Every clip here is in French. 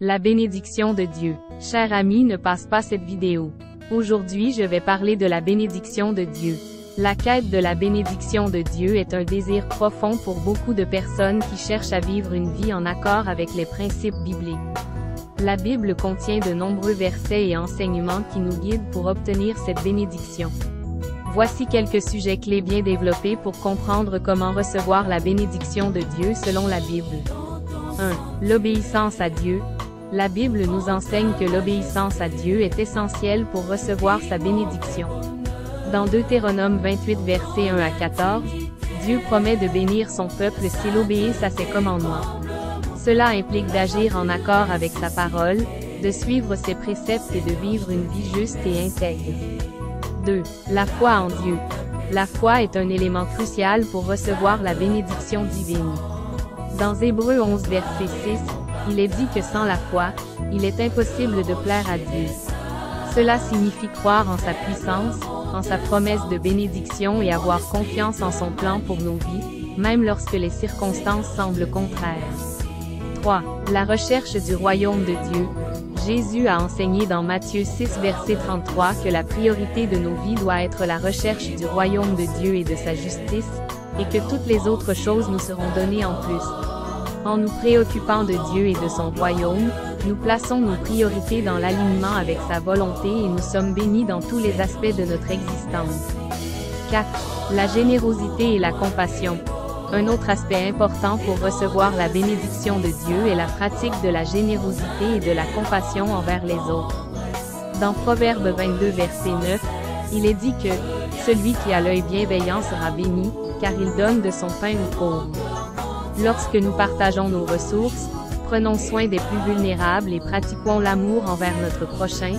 La bénédiction de Dieu. Cher ami, ne passe pas cette vidéo. Aujourd'hui je vais parler de la bénédiction de Dieu. La quête de la bénédiction de Dieu est un désir profond pour beaucoup de personnes qui cherchent à vivre une vie en accord avec les principes bibliques. La Bible contient de nombreux versets et enseignements qui nous guident pour obtenir cette bénédiction. Voici quelques sujets clés bien développés pour comprendre comment recevoir la bénédiction de Dieu selon la Bible. 1. L'obéissance à Dieu. La Bible nous enseigne que l'obéissance à Dieu est essentielle pour recevoir sa bénédiction. Dans Deutéronome 28 versets 1 à 14, Dieu promet de bénir son peuple s'il obéisse à ses commandements. Cela implique d'agir en accord avec sa parole, de suivre ses préceptes et de vivre une vie juste et intègre. 2. La foi en Dieu. La foi est un élément crucial pour recevoir la bénédiction divine. Dans Hébreux 11 verset 6, il est dit que sans la foi, il est impossible de plaire à Dieu. Cela signifie croire en sa puissance, en sa promesse de bénédiction et avoir confiance en son plan pour nos vies, même lorsque les circonstances semblent contraires. 3. La recherche du royaume de Dieu. Jésus a enseigné dans Matthieu 6 verset 33 que la priorité de nos vies doit être la recherche du royaume de Dieu et de sa justice, et que toutes les autres choses nous seront données en plus. En nous préoccupant de Dieu et de son royaume, nous plaçons nos priorités dans l'alignement avec sa volonté et nous sommes bénis dans tous les aspects de notre existence. 4. La générosité et la compassion. Un autre aspect important pour recevoir la bénédiction de Dieu est la pratique de la générosité et de la compassion envers les autres. Dans Proverbe 22 verset 9, il est dit que « Celui qui a l'œil bienveillant sera béni, car il donne de son pain aux pauvres. » Lorsque nous partageons nos ressources, prenons soin des plus vulnérables et pratiquons l'amour envers notre prochain,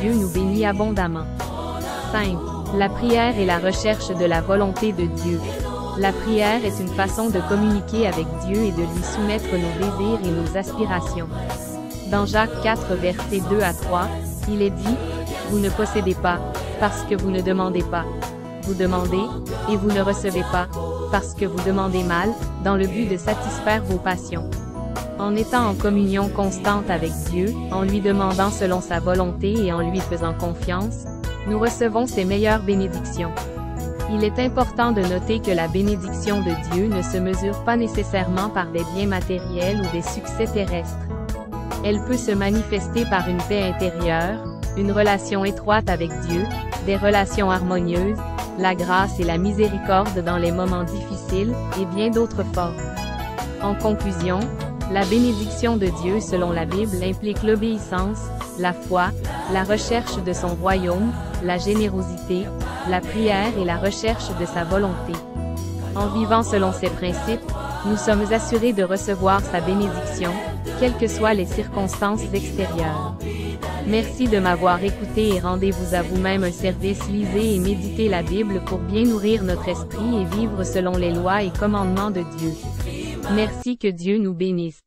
Dieu nous bénit abondamment. 5. La prière et la recherche de la volonté de Dieu. La prière est une façon de communiquer avec Dieu et de lui soumettre nos désirs et nos aspirations. Dans Jacques 4 versets 2 à 3, il est dit « Vous ne possédez pas, parce que vous ne demandez pas. Vous demandez, et vous ne recevez pas, parce que vous demandez mal, dans le but de satisfaire vos passions. » En étant en communion constante avec Dieu, en lui demandant selon sa volonté et en lui faisant confiance, nous recevons ses meilleures bénédictions. Il est important de noter que la bénédiction de Dieu ne se mesure pas nécessairement par des biens matériels ou des succès terrestres. Elle peut se manifester par une paix intérieure, une relation étroite avec Dieu, des relations harmonieuses, la grâce et la miséricorde dans les moments difficiles, et bien d'autres formes. En conclusion, la bénédiction de Dieu selon la Bible implique l'obéissance, la foi, la recherche de son royaume, la générosité, la prière et la recherche de sa volonté. En vivant selon ces principes, nous sommes assurés de recevoir sa bénédiction, quelles que soient les circonstances extérieures. Merci de m'avoir écouté et rendez-vous à vous-même un service. Lisez et méditez la Bible pour bien nourrir notre esprit et vivre selon les lois et commandements de Dieu. Merci, que Dieu nous bénisse.